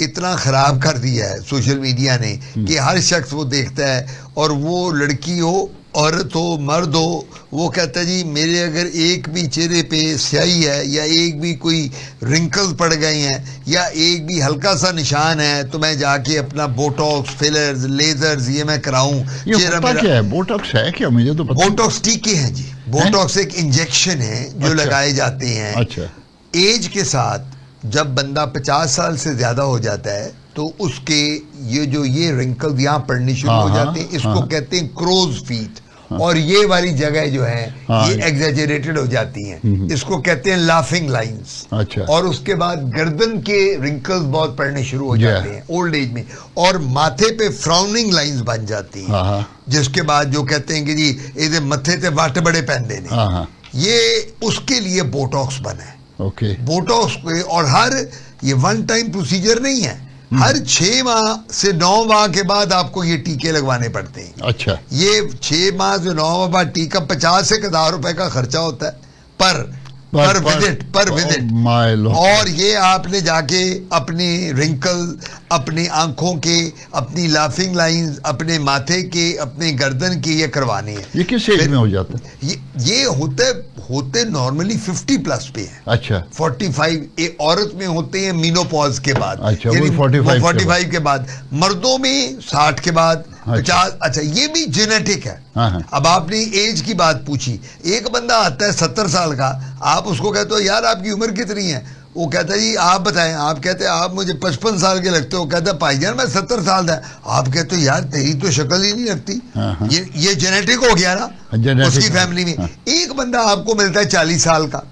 इतना ख़राब कर दिया है, सोशल मीडिया ने, कि हर शख्स वो देखता है, और वो लड़की हो, औरत हो, मर्द हो, वो कहता है जी मेरे अगर एक भी चेहरे पे स्याही है, या एक भी कोई रिंकल्स पड़ गए हैं, या एक भी हल्का सा निशान है, तो मैं जाके अपना बोटॉक्स, फिलर्स, लेजर्स ये मैं कराऊं। चेहरा मेरा क्या है? बोटॉक्स है क्या? मुझे तो पता। बोटॉक्स टीके हैं जी, बोटॉक्स एक इंजेक्शन है जो लगाए जाते हैं। अच्छा। एज के साथ जब बंदा 50 साल से ज्यादा हो जाता है तो उसके ये रिंकल्स यहाँ पड़ने शुरू हो जाते हैं। इसको कहते हैं क्रोज फीट, और ये वाली जगह जो है ये एग्जैजरेटेड हो जाती हैं। इसको कहते हैं लाफिंग लाइंस। अच्छा। और उसके बाद गर्दन के रिंकल्स बहुत पड़ने शुरू हो जाते हैं ओल्ड एज में, और माथे पे फ्राउनिंग लाइंस बन जाती हैं, जिसके बाद जो कहते हैं कि जी ये मथे ते वाट बड़े पहनते ने, ये उसके लिए बोटॉक्स बना है। ओके। बोटॉक्स पे, और हर ये वन टाइम प्रोसीजर नहीं है, हर 6 माह से 9 माह के बाद आपको ये टीके लगवाने पड़ते हैं। अच्छा। ये 6 माह से 9 माह बाद टीका 50 से 1000 रुपए का खर्चा होता है पर विजिट। और ये आपने जाके अपने रिंकल, अपनी आंखों के, अपनी लाफिंग लाइंस, अपने माथे के, अपने गर्दन के, ये करवाने हैं। ये किस एज में हो जाता है? ये होते नॉर्मली 50 प्लस पे है। अच्छा। 45 एक औरत में होते हैं मीनोपॉज के बाद। अच्छा, यानी 45 के बाद। मर्दों में 60 के बाद, 50। अच्छा, ये भी जेनेटिक है। अब आपने एज की बात पूछी, एक बंदा आता है 70 साल का, आप उसको कहते हो यार आपकी उम्र कितनी है, वो कहता है जी आप बताएं, आप कहते हैं आप मुझे 55 साल के लगते हो, कहता है भाईजान मैं 70 साल का। आप कहते हो यार तेरी तो शक्ल ही नहीं लगती। ये जेनेटिक हो गया ना उसकी फैमिली में। एक बंदा आपको मिलता है 40 साल का,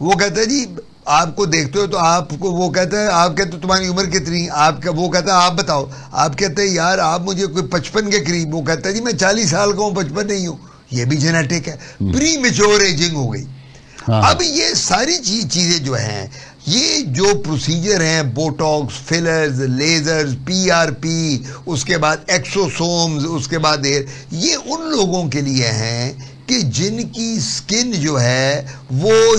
वो कहता है जी आपको देखते हो तो आपको, वो कहता है आप कहते हो तुम्हारी उम्र कितनी, आपका वो कहता है आप बताओ, आप कहते हैं यार आप मुझे कोई 55 के करीब, वो कहता है जी मैं 40 साल का हूँ, 55 नहीं हूँ। ये भी जेनेटिक है, प्री मेच्योर एजिंग हो गई। अब ये सारी चीजें जो हैं, ये जो प्रोसीजर हैं, बोटॉक्स, फिलर्स, लेजर्स, पीआरपी, उसके बाद एक्सोसोम्स, उसके बाद ये उन लोगों के लिए हैं कि जिनकी स्किन जो है वो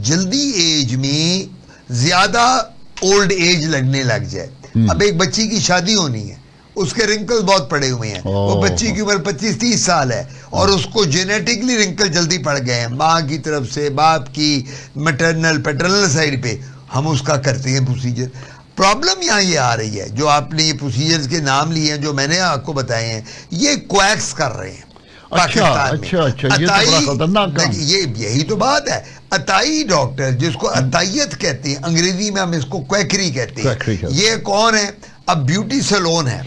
जल्दी एज में ज्यादा ओल्ड एज लगने लग जाए। अब एक बच्ची की शादी होनी है, उसके रिंकल्स बहुत पड़े हुए हैं, वो बच्ची की उम्र 25-30 साल है और उसको जेनेटिकली रिंकल जल्दी पड़ गए हैं, माँ की तरफ से, बाप की, मैटरनल पैटर्नल साइड पे, हम उसका करते हैं प्रोसीजर। प्रॉब्लम यहाँ ये आ रही है, जो आपने ये प्रोसीजर्स के नाम लिए हैं जो मैंने आपको बताए हैं, ये क्वैक्स कर रहे हैं पाकिस्तान में। ये यही तो बात है। अताई डॉक्टर, जिसको अतायत कहते हैं, अंग्रेजी में हम इसको क्वैकरी कहते हैं। ये कौन है? अब ब्यूटी सैलून है,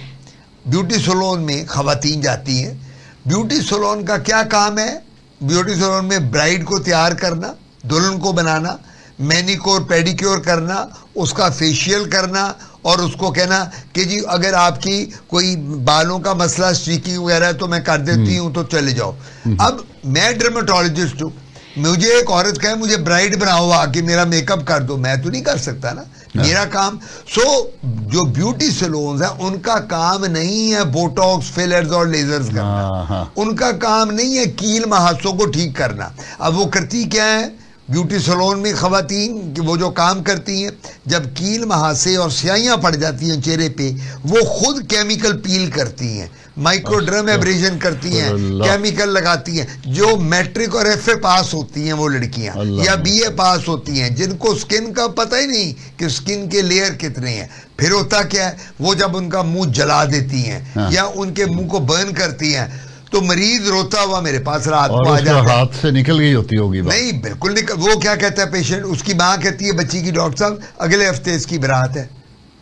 ब्यूटी सैलून में खवातीन जाती हैं। ब्यूटी सैलून का क्या काम है? ब्यूटी सैलून में ब्राइड को तैयार करना, दुल्हन को बनाना, मैनिक्योर पेडिक्योर करना, उसका फेशियल करना और उसको कहना कि जी अगर आपकी कोई बालों का मसला, स्ट्रीकिंग वगैरह है तो मैं कर देती हूँ, तो चले जाओ। अब मैं डर्मेटोलॉजिस्ट हूँ, मुझे एक औरत कहे मुझे ब्राइड बनाओ, आके मेरा मेकअप कर दो, मैं तो नहीं कर सकता ना, मेरा काम। जो ब्यूटी सैलून्स है उनका काम नहीं है बोटॉक्स, फिलर्स और लेजर्स करना, उनका काम नहीं है कील महासों को ठीक करना। अब वो करती क्या है ब्यूटी सैलून में खवातीन, कि वो जो काम करती हैं, जब कील महासे और स्याहियां पड़ जाती हैं चेहरे पे, वो खुद केमिकल पील करती हैं, माइक्रोडर्म एब्रेजन करती हैं, केमिकल लगाती हैं। जो मैट्रिक और एफए पास होती हैं वो लड़कियां, या बीए पास होती हैं, जिनको स्किन का पता ही नहीं कि स्किन के लेयर कितने हैं, फिर होता क्या है, वो जब उनका मुंह जला देती हैं या उनके मुंह को बर्न करती हैं, तो मरीज रोता हुआ मेरे पास रात को आ जाता है। हाथ से निकल गई होती होगी बात। नहीं, बिल्कुल निकल। वो क्या कहता है पेशेंट, उसकी माँ कहती है बच्ची की, डॉक्टर साहब अगले हफ्ते इसकी बारात है,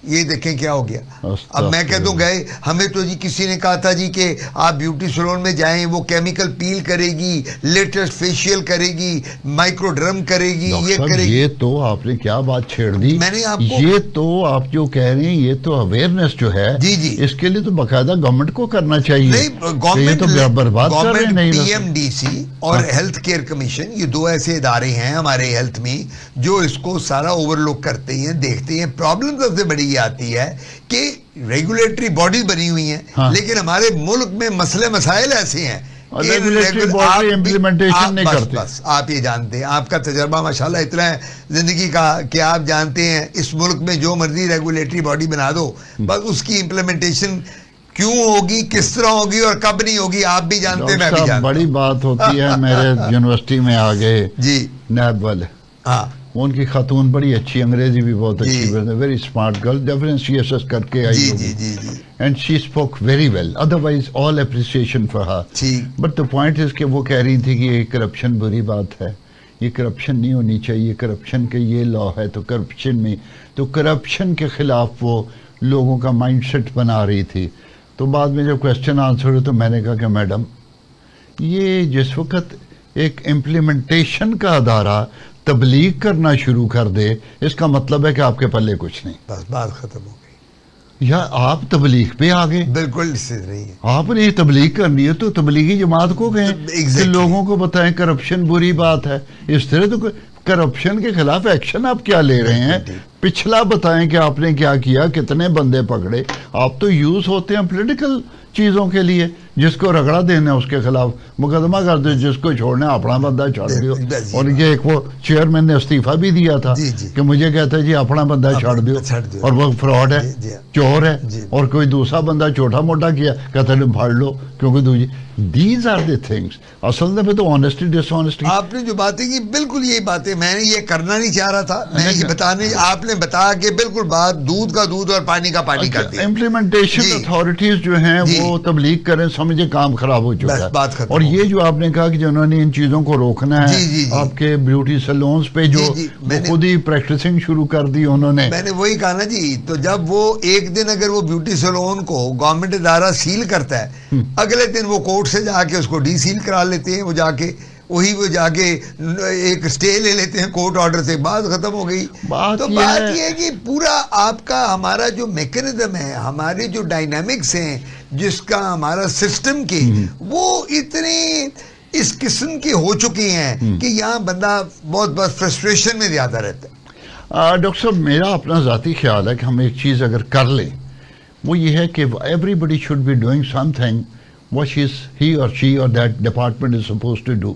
ये देखें क्या हो गया। अब मैं कह दूं गए, हमें तो जी किसी ने कहा था जी कि आप ब्यूटी सैलून में जाएं, वो केमिकल पील करेगी, लेटेस्ट फेशियल करेगी, माइक्रोडर्म करेगी, ये करेगी। ये तो आपने क्या बात छेड़ दी मैंने आपको। ये तो आप जो कह रहे हैं, ये तो अवेयरनेस जो है, जी जी, इसके लिए तो बाकायदा गवर्नमेंट को करना चाहिए। नहीं, गवर्नमेंट तो बर्बाद कर रहे हैं। नहीं, पीएमडीसी और हेल्थ केयर कमीशन, ये दो ऐसे इदारे हैं हमारे हेल्थ में जो इसको सारा ओवरलुक करते हैं, देखते हैं। प्रॉब्लम सबसे बड़ी ये आती है कि रेगुलेटरी बॉडी बनी हुई है, लेकिन हमारे मुल्क में मसले मसाइल ऐसे हैं इम्प्लीमेंटेशन नहीं करते। बस आप ये जानते हैं, आपका तजर्बा माशाल्लाह इतना है जिंदगी का कि आप जानते हैं इस मुल्क में जो मर्जी रेगुलेटरी बॉडी बना दो, बस उसकी इम्प्लीमेंटेशन क्यों होगी, किस तरह होगी और कब नहीं होगी आप भी जानते हैं, मैं भी जानता हूं। बड़ी बात होती है। मेरे यूनिवर्सिटी में आ गए जी नैब वाले, हाँ, उनकी खातून बड़ी अच्छी, अंग्रेजी भी बहुत अच्छी, वेरी स्मार्ट गर्ल, डिफरेंशिएशन करके आई जी, and she spoke very well, otherwise all appreciation for her. But the point is कि वो कह रही थी कि ये करप्शन बुरी बात है, ये करप्शन नहीं होनी चाहिए, करप्शन के ये लॉ है, तो करप्शन में, तो करप्शन के खिलाफ वो लोगों का माइंडसेट बना रही थी। तो बाद में जब क्वेश्चन आंसर हुए तो मैंने कहा कि मैडम, ये जिस वक्त एक इम्प्लीमेंटेशन का अदारा तबलीग करना शुरू कर दे, इसका मतलब है कि आपके पल्ले कुछ नहीं, बस बात खत्म हो गई। या आप तबलीग पे आ गए। बिल्कुल स्थिति नहीं है। आपने तबलीग करनी है तो तबलीगी जमात को कहें कि लोगों को बताएं करप्शन बुरी बात है। इस तरह तो करप्शन के खिलाफ एक्शन आप क्या ले रहे हैं, पिछला बताएं कि आपने क्या किया, कितने बंदे पकड़े। आप तो यूज होते हैं पॉलिटिकल चीजों के लिए, जिसको रगड़ा देना उसके खिलाफ मुकदमा कर दो, जिसको छोड़ना अपना बंदा छोड़ दो। और ये एक वो चेयरमैन ने इस्तीफा भी दिया था कि मुझे कहता है जी अपना बंदा छोड़ दो, और वो फ्रॉड है, चोर है, और कोई दूसरा बंदा छोटा मोटा किया कहता है फाड़ लो, क्योंकि दूसरी। These are the things. असल में तो ऑनेस्टी डिसऑनेस्टी, आपने जो बातें की बिल्कुल यही बातें, मैंने ये करना नहीं चाह रहा था, मैं ये बताने, आपने बताया कि बिल्कुल बात दूध का दूध और पानी का पानी कर दिया। इम्प्लीमेंटेशन अथॉरिटीज जो हैं वो तबलीग करें, समझे काम खराब हो चुका है। और ये जो आपने कहा कि जिन्होंने इन चीजों को रोकना है, आपके ब्यूटी सैलून्स पे जो खुद ही प्रैक्टिसिंग शुरू कर दी उन्होंने, मैंने वही कहा ना जी। तो जब वो एक दिन अगर वो ब्यूटी सैलून को गवर्नमेंट इदारा सील करता है, अगले दिन वो कोर्ट से जाके उसको डीसील करा लेते हैं, वो जाके एक स्टे ले लेते हैं कोर्ट ऑर्डर से, बात खत्म हो गई। तो बात ये है कि पूरा आपका हमारा जो मैकेनिज्म है, हमारे जो डायनामिक्स हैं, जिसका हमारा सिस्टम के, वो इतने इस किस्म के हो चुके हैं कि यहाँ बंदा बहुत फ्रस्ट्रेशन में ज्यादा रहता है। डॉक्टर साहब, मेरा अपना ज़ाती ख्याल है कि हम एक चीज़ अगर कर लें, वो ये है कि everybody should be doing something which is he और शी और that department is suppose to do.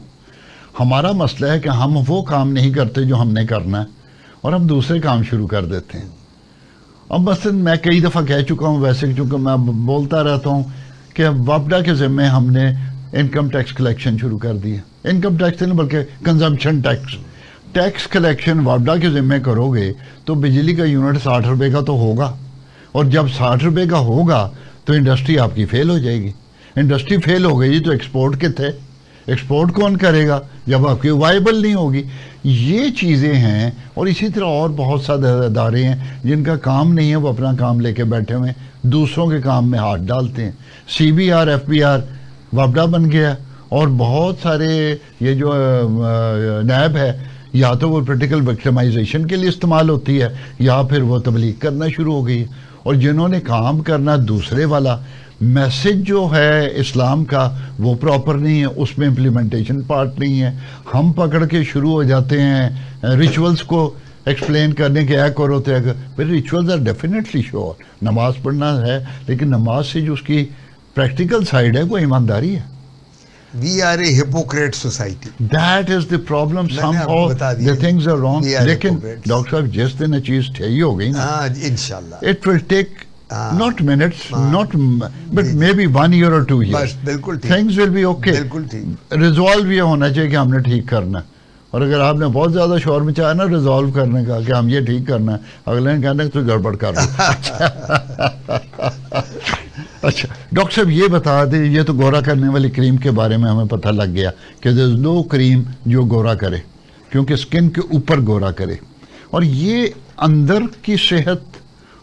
हमारा मसला है कि हम वो काम नहीं करते जो हमने करना है और हम दूसरे काम शुरू कर देते हैं। अब मसलन मैं कई दफ़ा कह चुका हूँ, वैसे चूँकि मैं बोलता रहता हूँ कि वापडा के ज़िम्मे हमने इनकम टैक्स कलेक्शन शुरू कर दिया। इनकम टैक्स नहीं बल्कि कंजम्पशन टैक्स कलेक्शन वापडा के ज़िम्मे करोगे तो बिजली का यूनिट 60 रुपये का तो होगा, और जब 60 रुपये का होगा तो इंडस्ट्री आपकी फेल हो जाएगी। इंडस्ट्री फेल हो गई तो एक्सपोर्ट कितने, एक्सपोर्ट कौन करेगा जब आपकी वाइबल नहीं होगी। ये चीज़ें हैं, और इसी तरह और बहुत सारे इदारे हैं जिनका काम नहीं है, वो अपना काम लेके बैठे हुए हैं, दूसरों के काम में हाथ डालते हैं। CBR FBR वापडा बन गया, और बहुत सारे ये जो नैब है, या तो वो पोलिटिकल विक्टिमाइजेशन के लिए इस्तेमाल होती है या फिर वो तबलीग करना शुरू हो गई है। और जिन्होंने काम करना दूसरे वाला, मैसेज जो है इस्लाम का वो प्रॉपर नहीं है, उसमें इम्प्लीमेंटेशन पार्ट नहीं है। हम पकड़ के शुरू हो जाते हैं रिचुअल्स को एक्सप्लेन करने के, ऐ करो तो फिर रिचुअल्स आर डेफिनेटली श्योर, नमाज पढ़ना है, लेकिन नमाज से जो उसकी प्रैक्टिकल साइड है वो ईमानदारी है। We are a hypocrite society. That is the problem. Somehow the things are wrong. लेकिन डॉक्टर साहब जिस दिन ये चीज सही हो गई ना, इंशाल्लाह it will take not minutes, not but maybe 1 year or 2 years. बस बिल्कुल ठीक, Things will be okay. बिल्कुल ठीक। Resolve ये होना चाहिए कि हमने ठीक करना है, और अगर आपने बहुत ज्यादा शोर मचाया ना रिजॉल्व करने का कि हम ये ठीक करना है, अगले ने कहना तो गड़बड़ कर अच्छा डॉक्टर साहब ये बता दें, ये तो गोरा करने वाली क्रीम के बारे में हमें पता लग गया कि देयर इज नो क्रीम जो गोरा करे, क्योंकि स्किन के ऊपर गोरा करे। और ये अंदर की सेहत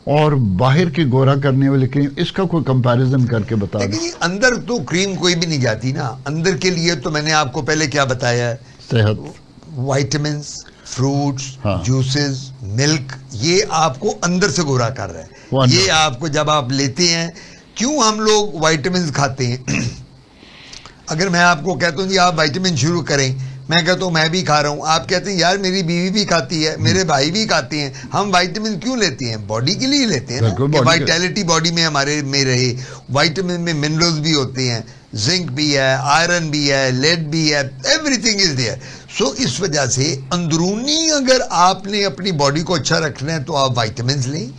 और बाहर की गोरा करने वाली क्रीम, इसका कोई कंपैरिजन करके बता दें। अंदर तो क्रीम कोई भी नहीं जाती ना, अंदर के लिए तो मैंने आपको पहले क्या बताया है, सेहत, वाइटामिन्स, फ्रूट्स, जूसेस, मिल्क, ये आपको अंदर से गोरा कर रहा है। ये आपको जब आप लेते हैं, क्यों हम लोग वाइटामिन खाते हैं अगर मैं आपको कहता हूँ जी आप वाइटामिन शुरू करें, मैं कहता हूँ मैं भी खा रहा हूँ, आप कहते हैं यार मेरी बीवी भी खाती है, मेरे भाई भी खाते हैं, हम वाइटामिन क्यों लेते हैं? बॉडी के लिए लेते हैं ना, कि वाइटैलिटी बॉडी में हमारे में रहे। वाइटामिन में मिनरल्स भी होते हैं, जिंक भी है, आयरन भी है, लेड भी है, एवरीथिंग इज देयर। सो इस वजह से अंदरूनी अगर आपने अपनी बॉडी को अच्छा रखना है तो आप वाइटामिन लें,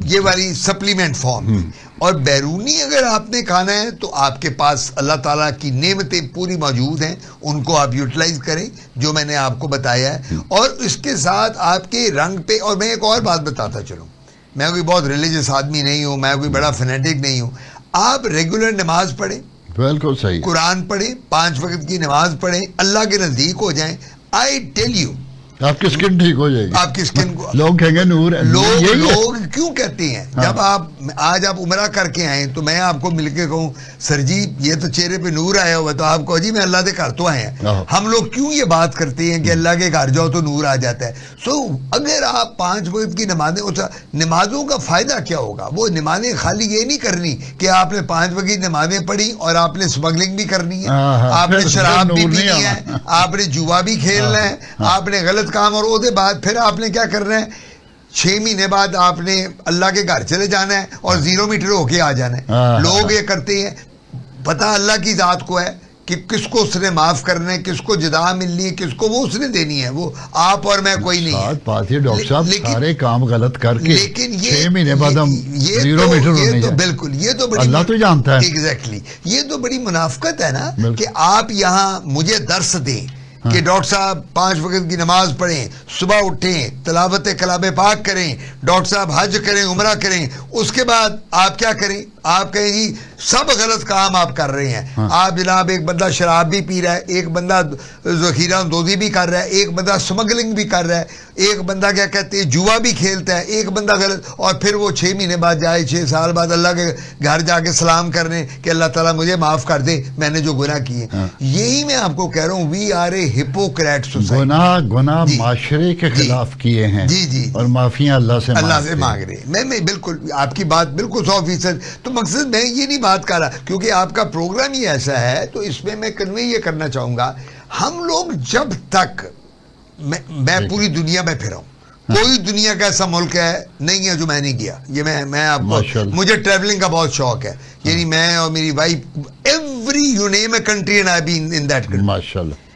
ये वाली सप्लीमेंट फॉर्म, और बैरूनी अगर आपने खाना है तो आपके पास अल्लाह ताला की नेमतें पूरी मौजूद हैं, उनको आप यूटिलाइज करें जो मैंने आपको बताया है। और इसके साथ आपके रंग पे, और मैं एक और बात बताता चलूँ, मैं कोई बहुत रिलीजियस आदमी नहीं हूँ, मैं कोई बड़ा फैनेटिक नहीं हूँ, आप रेगुलर नमाज पढ़ें, बिल्कुल सही, कुरान पढ़ें, 5 वक्त की नमाज पढ़ें, अल्लाह के नज़दीक हो जाएं, आई टेल यू आपकी स्किन ठीक हो जाएगी। आपकी स्किन को लोग कहेंगे नूर है। लोग क्यों कहते हैं? जब आप आज आप उमरा करके आए तो मैं आपको मिलके कहूँ सर जी ये तो चेहरे पे नूर आया हुआ, तो आप कहो जी मैं अल्लाह के घर तो आए हैं। हम लोग क्यों ये बात करते हैं कि अल्लाह के घर जाओ तो नूर आ जाता है? सो अगर आप 5 वक्त की नमाजें, नमाजों का फायदा क्या होगा? वो नमाजें खाली ये नहीं करनी कि आपने 5 वक्त की नमाजें पढ़ी और आपने स्मगलिंग भी करनी है, आपने शराब भी पीनी है, आपने जुआ भी खेलना है, आपने गलत काम, और उसके बाद फिर आपने क्या करना है, 6 महीने बाद आपने अल्लाह के घर चले जाना है और 0 मीटर होके आ जाना है। लोग ये करते हैं, पता अल्लाह की जात को है कि किसको उसने माफ करना है, किसको जदा मिलनी है, किसको वो उसने देनी है, वो आप और मैं कोई नहीं है। बात है डॉक्टर साहब, सारे काम गलत करके लेकिन ये 6 महीने बाद हम 0 मीटर होने जाए, बिल्कुल ये तो बड़ी अल्लाह तो जानता है। एग्जैक्टली, ये तो बड़ी मुनाफकत है ना कि आप यहाँ मुझे दर्स दें कि डॉक्टर साहब 5 वक्त की नमाज पढ़ें, सुबह उठें, तिलावत कलाम पाक करें, डॉक्टर साहब हज करें, उमरा करें, उसके बाद आप क्या करें? आप कहें जी सब गलत काम आप कर रहे हैं। आप जनाब, एक बंदा शराब भी पी रहा है, एक बंदा ज़खीरा दोजी भी कर रहा है, एक बंदा स्मगलिंग भी कर रहा है, एक बंदा क्या कहते हैं जुआ भी खेलता है, एक बंदा गलत, और फिर वो 6 महीने बाद जाए, 6 साल बाद अल्लाह के घर जाके सलाम करने कि अल्लाह ताला मुझे माफ़ कर दे, मैंने जो गुनाह किए। यही मैं आपको कह रहा हूँ, we are a hypocrite society. गुनाह माशरे के खिलाफ किए हैं जी जी, और माफिया अल्लाह से मांग रहे हैं। मैं बिल्कुल आपकी बात बिल्कुल 100%। तो मकसद मैं ये नहीं बात कर रहा, क्योंकि आपका प्रोग्राम ही ऐसा है, तो इसमें मैं कन्वे ये करना चाहूँगा, हम लोग जब तक मैं पूरी दुनिया में फिरा हूँ, कोई दुनिया का ऐसा मुल्क है नहीं है जो मैं नहीं गया। ये मैं आपको, मुझे ट्रैवलिंग का बहुत शौक है, यानी मैं और मेरी wife every you name a country and I been in that country. माशाल्लाह।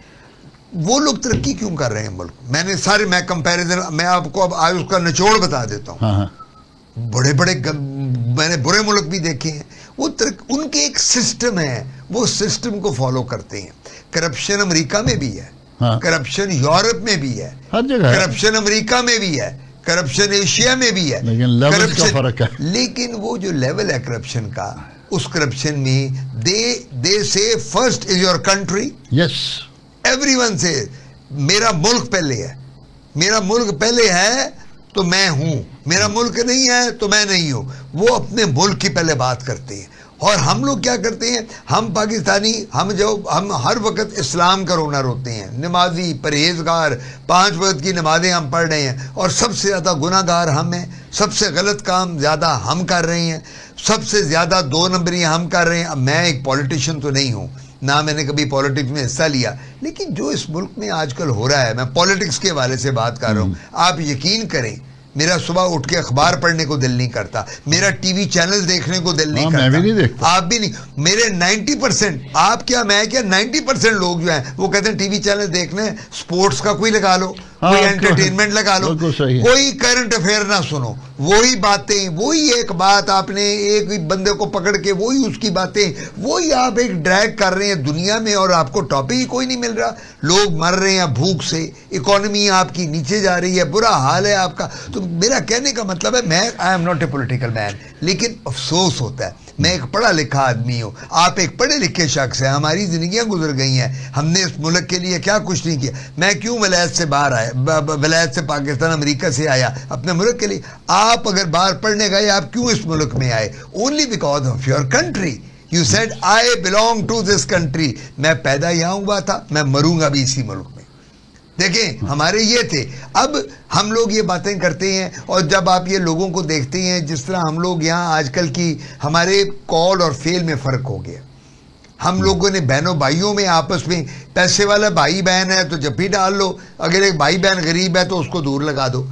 वो लोग तरक्की क्यों कर रहे हैं मुल्क, मैंने सारे, मैं कंपैरिजन, मैं आपको अब आज उसका निचोड़ बता देता हूँ। बड़े बड़े मैंने बुरे मुल्क भी देखे हैं, वो उनके एक सिस्टम है, वो सिस्टम को फॉलो करते हैं। करप्शन अमेरिका में भी है, करप्शन यूरोप में भी है, हर जगह करप्शन अमेरिका में भी है, करप्शन एशिया में भी है, लेकिन लेवल का फर्क है। लेकिन वो जो लेवल है करप्शन का, उस करप्शन में दे से first is your country, yes, everyone से मेरा मुल्क पहले है, मेरा मुल्क पहले है तो मैं हूं, मेरा मुल्क नहीं है तो मैं नहीं हूं। वो अपने मुल्क की पहले बात करते हैं। और हम लोग क्या करते हैं, हम पाकिस्तानी, हम हर वक्त इस्लाम का रोना रोते हैं, नमाजी परहेजगार, 5 वक्त की नमाजें हम पढ़ रहे हैं, और सबसे ज़्यादा गुनाहगार हम हैं, सबसे गलत काम ज़्यादा हम कर रहे हैं, सबसे ज़्यादा 2 नंबरी हम कर रहे हैं। अब मैं एक पॉलिटिशियन तो नहीं हूँ, ना मैंने कभी पॉलिटिक्स में हिस्सा लिया, लेकिन जो इस मुल्क में आजकल हो रहा है, मैं पॉलिटिक्स के हवाले से बात कर रहा हूँ। आप यकीन करें, मेरा सुबह उठ के अखबार पढ़ने को दिल नहीं करता, मेरा टीवी चैनल देखने को दिल नहीं करता। मैं भी नहीं देखता। आप भी नहीं। मेरे 90%, आप क्या मैं क्या, 90% लोग जो हैं वो कहते हैं टीवी चैनल देखने, स्पोर्ट्स का कोई लगा लो, कोई एंटरटेनमेंट लगा लो, कोई करंट अफेयर ना सुनो, वही बातें, वही एक बात, आपने एक बंदे को पकड़ के वही उसकी बातें, वही आप एक ड्रैग कर रहे हैं दुनिया में, और आपको टॉपिक ही कोई नहीं मिल रहा। लोग मर रहे हैं भूख से, इकोनॉमी आपकी नीचे जा रही है, बुरा हाल है आपका। तो मेरा कहने का मतलब है, मैं I am not a political man, लेकिन अफसोस होता है, मैं एक पढ़ा लिखा आदमी हूँ, आप एक पढ़े लिखे शख्स हैं, हमारी जिंदगियां गुजर गई हैं, हमने इस मुल्क के लिए क्या कुछ नहीं किया। मैं क्यों वलायत से बाहर आया, वलायत से पाकिस्तान अमेरिका से आया अपने मुल्क के लिए। आप अगर बाहर पढ़ने गए, आप क्यों इस मुल्क में आए? Only because of your country. You said I belong to this country. मैं पैदा यहाँ हुआ था, मैं मरूंगा भी इसी मुल्क में। देखें, हमारे ये थे। अब हम लोग ये बातें करते हैं, और जब आप ये लोगों को देखते हैं जिस तरह हम लोग यहाँ आजकल की, हमारे कॉल और फेल में फ़र्क हो गया। हम लोगों ने बहनों भाइयों में आपस में, पैसे वाला भाई बहन है तो जब भी डाल लो, अगर एक भाई बहन गरीब है तो उसको दूर लगा दो।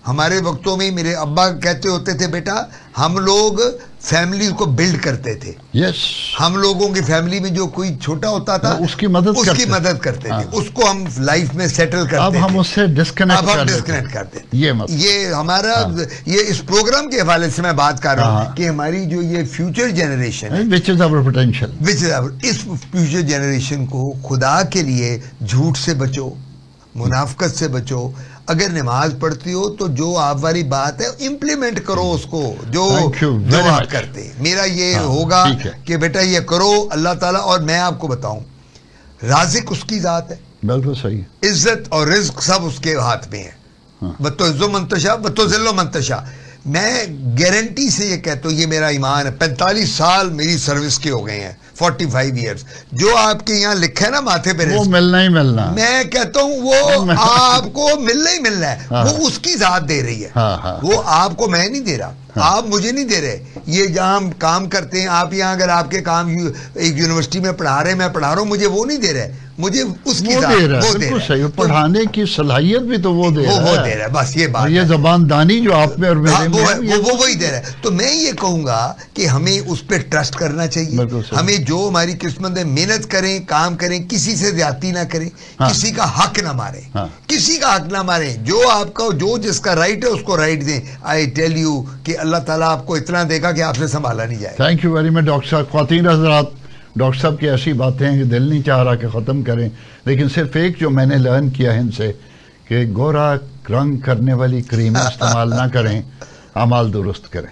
हमारे वक्तों में मेरे अब्बा कहते होते थे, बेटा हम लोग फैमिली को बिल्ड करते थे। यस, हम लोगों की फैमिली में जो कोई छोटा होता था उसकी मदद करते थे, उसको हम लाइफ में सेटल करते थे। अब हम उससे डिस्कनेक्ट करते। ये हमारा, ये इस प्रोग्राम के हवाले से मैं बात कर रहा हूँ कि हमारी जो ये फ्यूचर जनरेशन है, विच इज आवर पोटेंशियल, इस फ्यूचर जनरेशन को खुदा के लिए झूठ से बचो, मुनाफकत से बचो। अगर नमाज पढ़ती हो तो जो आप वाली बात है इम्प्लीमेंट करो उसको, जो आप करते हैं। मेरा ये होगा कि बेटा ये करो, अल्लाह ताला। और मैं आपको बताऊं, राज़िक उसकी ज़ात है, बिल्कुल सही है, इज्जत और रिज्क सब उसके हाथ में है। बत्तो इज्जो मंतशा, बत्तो जिल्लो मंतशा। मैं गारंटी से ये कहता हूँ, ये मेरा ईमान है, 45 साल मेरी सर्विस के हो गए हैं, 45 ईयर्स। जो आपके यहाँ लिखा है ना माथे पे, वो मिलना ही मिलना, मैं कहता हूँ वो आपको मिलना ही मिलना है। वो उसकी जात दे रही है, वो आपको मैं नहीं दे रहा, आप मुझे नहीं दे रहे। ये जहाँ हम काम करते हैं, आप यहाँ अगर आपके काम एक यूनिवर्सिटी में पढ़ा रहे, मैं पढ़ा रहा हूँ, मुझे वो नहीं दे रहे, मुझे उसकी वो दे रहा है। पढ़ाने की सलाहियत भी तो वो दे रहा है। बस ये बात, ये जबानदानी जो आप में और मेरे में वो वही दे रहा है। तो मैं ये कहूंगा कि हमें उस पर ट्रस्ट करना चाहिए। हमें जो हमारी किस्मत है, मेहनत करें, काम करें, किसी से ज्यादती ना करें, किसी का हक ना मारे, किसी का हक ना मारे। जो आपका, जो जिसका राइट है उसको राइट दें। आई टेल यू कि अल्लाह ताला आपको इतना देगा कि आपसे संभाला नहीं जाए। Thank you very much doctor साहब। ख्वातीन हज़रात, डॉक्टर साहब की ऐसी बातें हैं कि दिल नहीं चाह रहा कि ख़त्म करें, लेकिन सिर्फ एक जो मैंने लर्न किया है इनसे कि गोरा रंग करने वाली क्रीमें इस्तेमाल ना करें, अमाल दुरुस्त करें।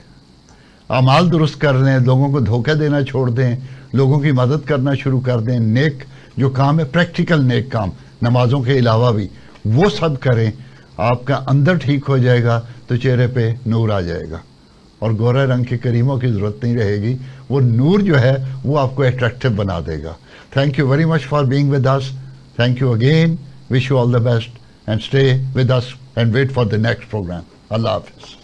अमाल दुरुस्त कर लें, लोगों को धोखा देना छोड़ दें, लोगों की मदद करना शुरू कर दें। नेक जो काम है, प्रैक्टिकल नेक काम, नमाजों के अलावा भी, वो सब करें। आपका अंदर ठीक हो जाएगा तो चेहरे पे नूर आ जाएगा, और गोरा रंग के करीमों की ज़रूरत नहीं रहेगी। वो नूर जो है वो आपको अट्रैक्टिव बना देगा। Thank you very much for being with us. Thank you again. Wish you all the best and stay with us and wait for the next programme. अल्लाह हाफिज़।